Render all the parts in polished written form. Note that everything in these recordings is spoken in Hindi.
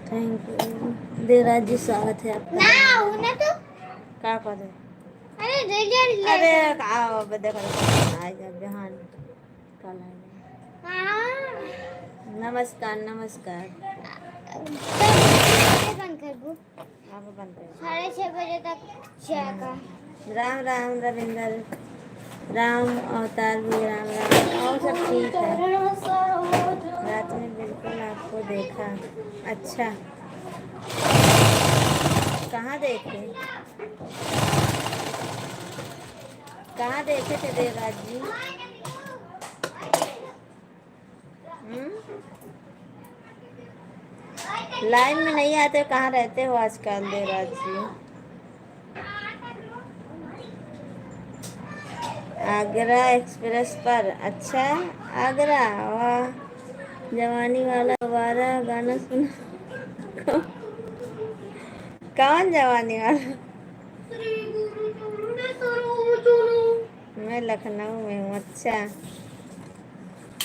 थैंक यू देवराज जी, स्वागत है आपका। ना उन्हें तो क्या करे? अरे रिजल्ट अरे आओ देखो आएगा बिहान कल आएगा। हाँ नमस्कार नमस्कार। बंद कर दो, आप बंद कर। 6:30 बजे तक जाएगा। राम राम रविंदर, राम अवतार भी राम राम, और सब ठीक है। रात में बिल्कुल आपको देखा। अच्छा, कहाँ देखे? कहाँ देखे थे देवराज जी? लाइन में नहीं आते, कहाँ रहते हो आजकल देवराज जी? आगरा एक्सप्रेस पर। अच्छा, आगरा, वाह। जवानी वाला वारा गाना सुना? कौन जवानी वाला? मैं लखनऊ में हूँ। अच्छा,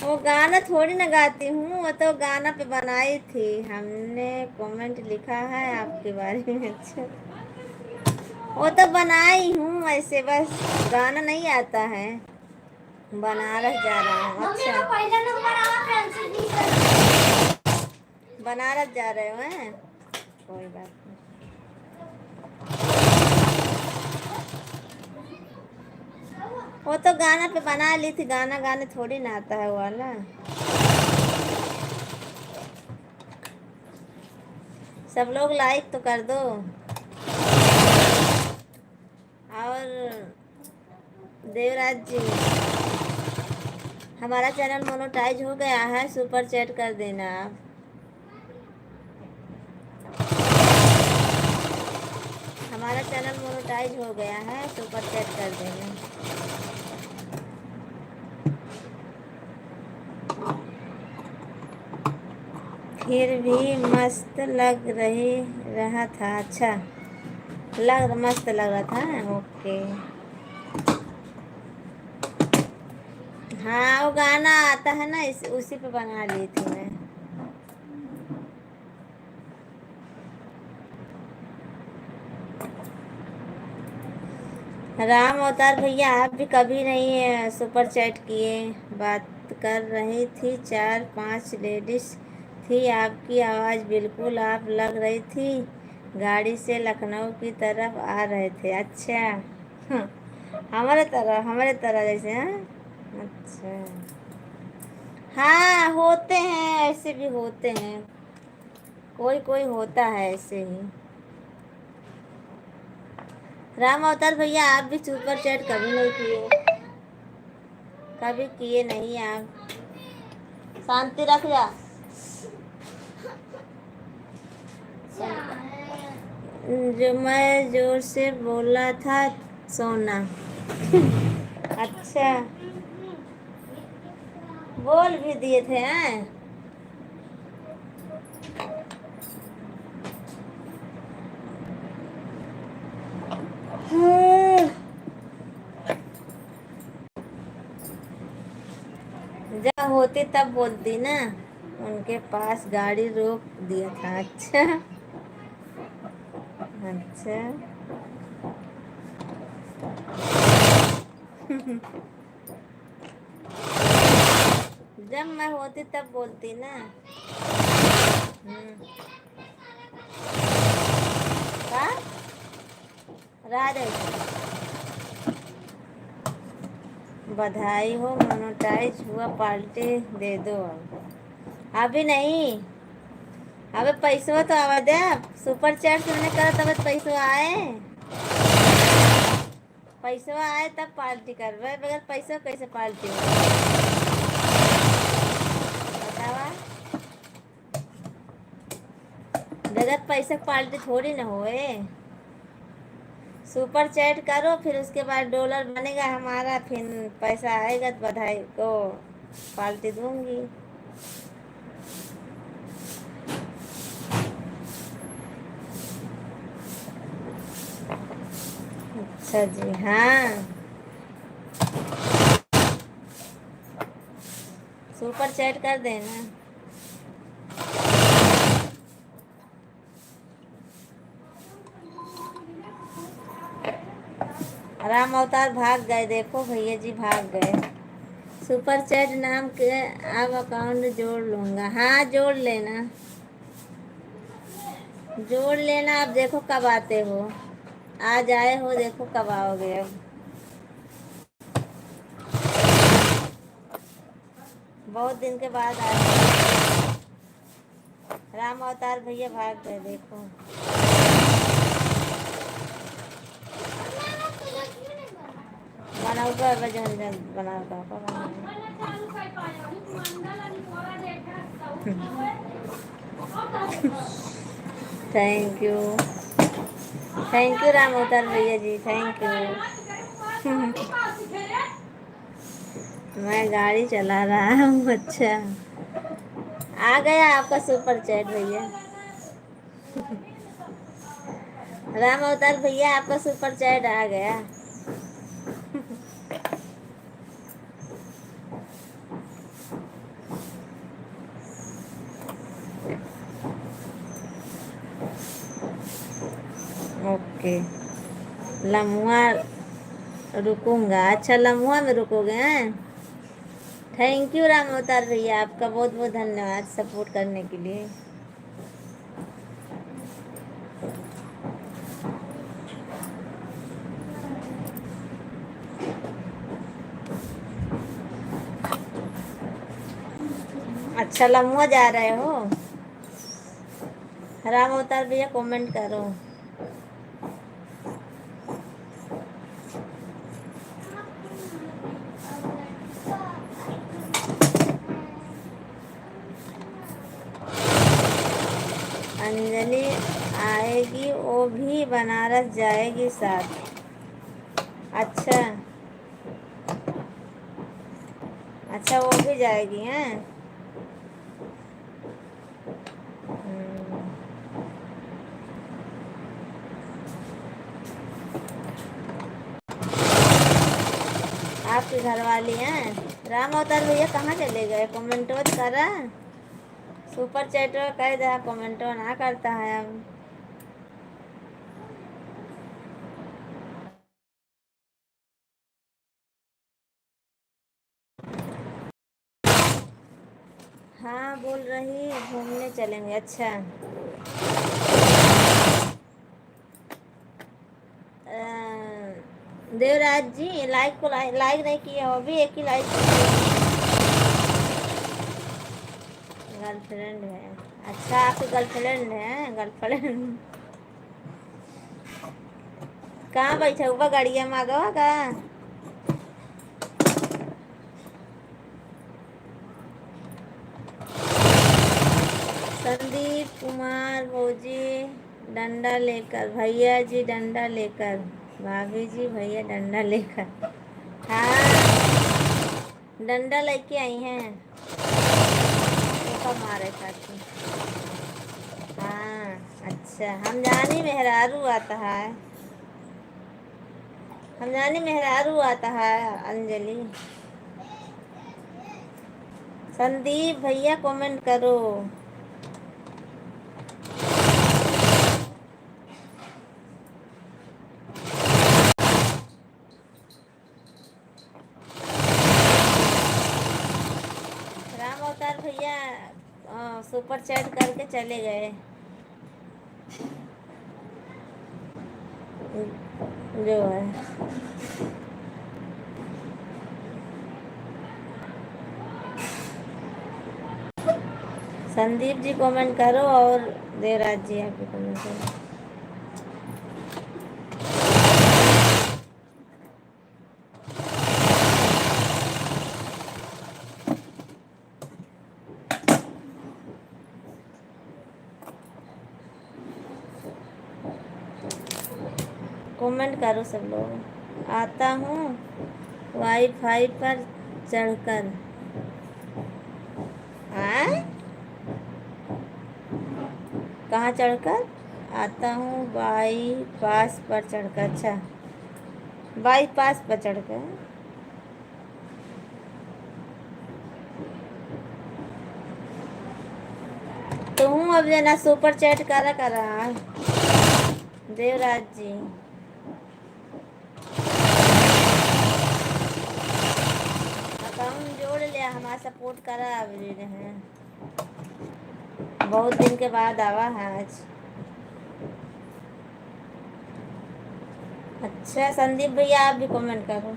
वो गाना थोड़ी ना गाती हूँ, वो तो गाना पे बनाई थी हमने, कमेंट लिखा है आपके बारे में। अच्छा, वो तो बनाई हूँ ऐसे, बस गाना नहीं आता है। बनारस जा रहा हूँ। अच्छा, बनारस जा रहे हो हैं? कोई बात नहीं। वो तो गाना पे बना ली थी, गाना गाने थोड़ी ना आता है वो वाला। सब लोग लाइक तो कर दो। और देवराज जी, हमारा चैनल मोनेटाइज हो गया है, सुपर चैट कर देना आप। हमारा चैनल मोनेटाइज हो गया है, सुपर चैट कर देना। फिर भी मस्त लग रहा था। अच्छा, मस्त लग रहा था। ओके, हाँ वो गाना आता है ना, उसी पे बना ली थी मैं। राम अवतार भैया, आप भी कभी नहीं सुपर चैट किए। बात कर रही थी, 4-5 लेडीज थी, आपकी आवाज़ बिल्कुल आप लग रही थी गाड़ी से लखनऊ की तरफ आ रहे थे। अच्छा, हमारे तरह जैसे। हाँ, अच्छा, हाँ होते हैं, ऐसे भी होते हैं, कोई कोई होता है ऐसे ही। राम अवतार भैया, आप भी सुपर चैट कभी नहीं किए, कभी किए नहीं आप। शांति रख जा। जो मैं जोर से बोला था सोना। अच्छा, बोल भी दिए थे हैं? जब होती तब बोलती ना, उनके पास गाड़ी रोक दिया था। अच्छा अच्छा। जब मैं होती तब बोलती ना। राधे, बधाई हो, मोनेटाइज हुआ, पार्टी दे दो। अब अभी नहीं, अबे पैसवा तो आवा दे। सुपर चैट तुमने करा तब पैसवा आए, पैसवा आए तब पार्टी करवे, बगैर पैसा कैसे पार्टी हो बतावा। बगैर पैसे पार्टी थोड़ी ना होए। सुपर चैट करो, फिर उसके बाद डॉलर बनेगा हमारा, फिर पैसा आएगा तो बधाई को पार्टी दूंगी। अच्छा जी, हाँ सुपर चैट कर देना। राम अवतार भाग गए, देखो भैया जी भाग गए। सुपर चैट नाम के अब अकाउंट जोड़ लूंगा। हाँ जोड़ लेना, जोड़ लेना। अब देखो कब आते हो, आज आए हो, देखो कब आओगे। अब बहुत दिन के बाद आए। राम अवतार भैया भाग गए, देखो। बनाऊगा वजन बनाऊगा। Thank you, thank you Ram Avatar भैया जी, थैंक यू। मैं गाड़ी चला रहा हूँ। अच्छा, आ गया आपका सुपर चैट भैया। राम अवतार भैया आपका सुपर चैट आ गया। ओके, लम्हा रुकूंगा। अच्छा, लम्हा में रुकोगे हैं। थैंक यू राम अवतार भैया, आपका बहुत बहुत धन्यवाद सपोर्ट करने के लिए। अच्छा, लम्हा जा रहे हो। राम अवतार भैया कमेंट करो। अंजलि आएगी, वो भी बनारस जाएगी साथ। अच्छा, अच्छा वो भी जाएगी हैं। आपकी घरवाली हैं। राम अवतार भैया कहाँ चले गए, कमेंटो तो करा। सुपर चैटर कह दे, कमेंटो ना करता है अब। हाँ बोल रही घूमने चलेंगे। अच्छा, देवराज जी लाइक को लाइक नहीं किया हो, अभी एक ही लाइक। गर्लफ्रेंड है। अच्छा, आपकी गर्लफ्रेंड है। गर्लफ्रेंड कहाँ बैठा हुआ, गाड़िया में आ गवा का। संदीप कुमार भौजी डंडा लेकर, भैया जी डंडा लेकर, भाभी जी भैया डंडा लेकर। हाँ डंडा लेके आई हैं, तो मारे खाती। हाँ अच्छा, हम जानी मेहरारू आता है, हम जानी मेहरारू आता है। अंजलि, संदीप भैया कमेंट करो। राम अवतार भैया सुपर चैट करके चले गए। जो है। संदीप जी कमेंट करो और देवराज जी आप भी कमेंट करो। कमेंट करो सब लोग। आता हूँ वाईफाई पर चढ़कर। कहाँ चढ़कर? आता हूँ बाईपास पर चढ़कर। अच्छा, बाईपास पर चढ़कर। तो हूँ अब जना सुपर चैट करा देवराज जी। अकाउंट जोड़ लिया, हमारा सपोर्ट करा अब रहे। बहुत दिन के बाद आवा है आज। अच्छा संदीप भैया आप भी कमेंट करो।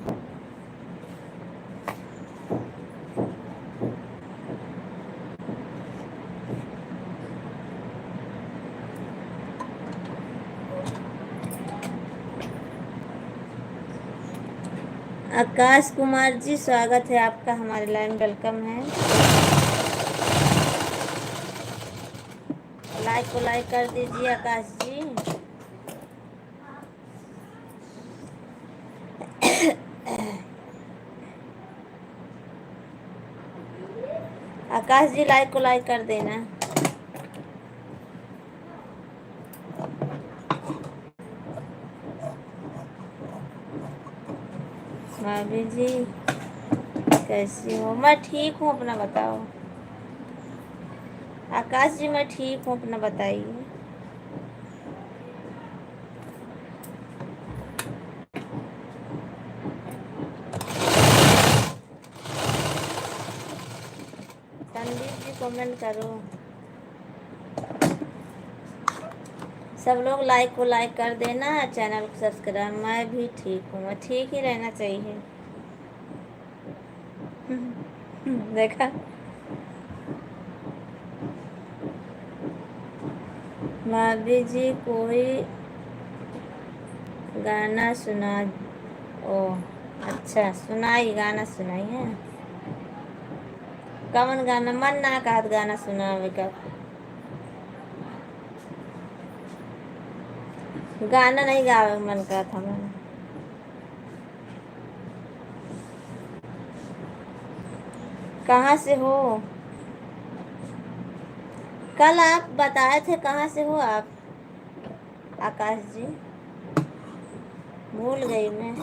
आकाश कुमार जी स्वागत है आपका हमारे लाइन, वेलकम है। लाइक को लाइक कर दीजिए आकाश जी। आकाश जी लाइक को लाइक कर देना। भाभी जी कैसी हो? मैं ठीक हूँ, अपना बताओ। आकाश जी मैं ठीक हूँ, अपना बताइए। संदीप जी कमेंट करो। सब लोग लाइक को लाइक कर देना, चैनल को सब्सक्राइब। मैं भी ठीक हूँ, मैं ठीक ही रहना चाहिए। देखा, भाभी जी कोई गाना सुना। ओ अच्छा, सुनाई गाना सुनाई है। कौन गाना? मन ना कहत गाना सुनावे का। गाना नहीं गावे मन का था मैंने। कहाँ से हो? कल आप बताए थे, कहाँ से हो आप आकाश जी? भूल गई मैं।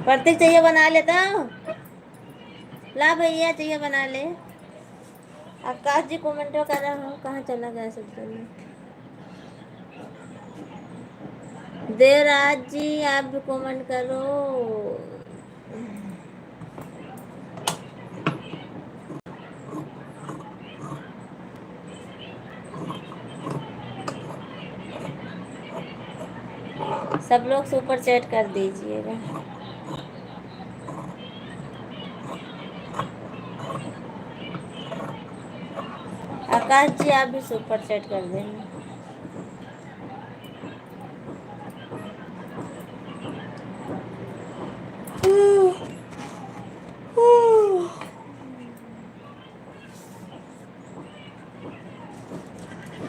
प्रतीक चाहिए बना लेता हूँ। ला भैया चाहिए बना ले। आकाश जी कमेंट कर रहा हूँ, कहाँ चला गया सब जन? देवराज जी आप भी कमेंट करो। सब लोग सुपर चैट कर दीजिएगा। आकाश जी आप भी सुपर चैट कर देना।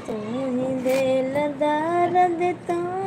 तुम्हें दिल दर्द तो